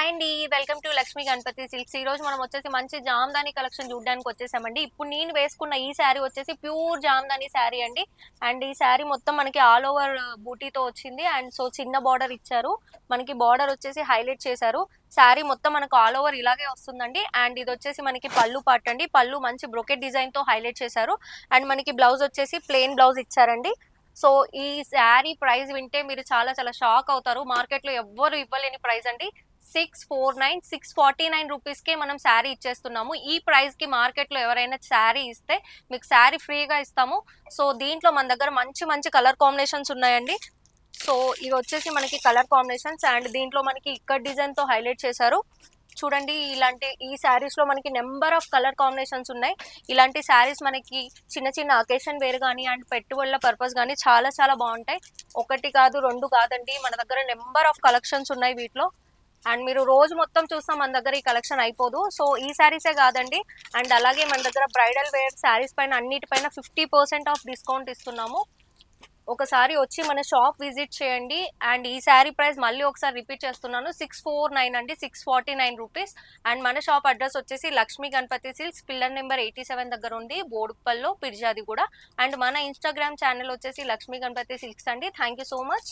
Hi అండి. Welcome to Lakshmi Ganapathi silks. ఈ రోజు మనం వచ్చేసి మంచి జామ్దాని కలెక్షన్ చూడడానికి వచ్చేసామండి. ఇప్పుడు నేను వేసుకున్న ఈ శారీ వచ్చేసి ప్యూర్ జామ్దాని శారీ అండి. అండ్ ఈ శారీ మొత్తం మనకి ఆల్ ఓవర్ బూటీతో వచ్చింది. అండ్ సో చిన్న బార్డర్ ఇచ్చారు. మనకి బార్డర్ వచ్చేసి హైలైట్ చేశారు. శారీ మొత్తం మనకు ఆల్ ఓవర్ ఇలాగే వస్తుందండి. అండ్ ఇది వచ్చేసి మనకి పళ్ళు పార్ట్ అండి. పళ్ళు మంచి బ్రొకెట్ డిజైన్ తో హైలైట్ చేశారు. అండ్ మనకి బ్లౌజ్ వచ్చేసి ప్లెయిన్ బ్లౌజ్ ఇచ్చారండి. సో ఈ శారీ ప్రైస్ వింటే మీరు చాలా చాలా షాక్ అవుతారు. మార్కెట్ లో ఎవ్వరు ఇవ్వలేని ప్రైస్ అండి. 649 రూపీస్కే మనం శారీ ఇచ్చేస్తున్నాము. ఈ ప్రైస్కి మార్కెట్లో ఎవరైనా శారీ ఇస్తే మీకు శారీ ఫ్రీగా ఇస్తాము. సో దీంట్లో మన దగ్గర మంచి మంచి కలర్ కాంబినేషన్స్ ఉన్నాయండి. సో ఇవి వచ్చేసి మనకి కలర్ కాంబినేషన్స్. అండ్ దీంట్లో మనకి ఇక్కడ డిజైన్తో హైలైట్ చేశారు. చూడండి, ఇలాంటి ఈ శారీస్ లో మనకి నెంబర్ ఆఫ్ కలర్ కాంబినేషన్స్ ఉన్నాయి. ఇలాంటి శారీస్ మనకి చిన్న చిన్న అకేషన్ వేర్ కానీ అండ్ పెట్టుబడుల పర్పస్ కానీ చాలా చాలా బాగుంటాయి. ఒకటి కాదు, రెండు కాదండి, మన దగ్గర నెంబర్ ఆఫ్ కలెక్షన్స్ ఉన్నాయి వీటిలో. అండ్ మీరు రోజు మొత్తం చూస్తాం, మన దగ్గర ఈ కలెక్షన్ అయిపోదు. సో ఈ శారీసే కాదండి, అండ్ అలాగే మన దగ్గర బ్రైడల్ వేర్ శారీస్ పైన అన్నిటిపైన 50% ఆఫ్ డిస్కౌంట్ ఇస్తున్నాము. ఒకసారి వచ్చి మన షాప్ విజిట్ చేయండి. అండ్ ఈ శారీ ప్రైస్ మళ్ళీ ఒకసారి రిపీట్ చేస్తున్నాను, 649 అండి, 649 రూపీస్. అండ్ మన షాప్ అడ్రస్ వచ్చేసి Lakshmi Ganapathi silks, pillar number 87 దగ్గర ఉంది, బోడుప్పల్లో, పిర్జాది కూడా. అండ్ మన ఇన్స్టాగ్రామ్ ఛానల్ వచ్చేసి లక్ష్మీ గణపతి సిల్క్స్ అండి. Thank you so much.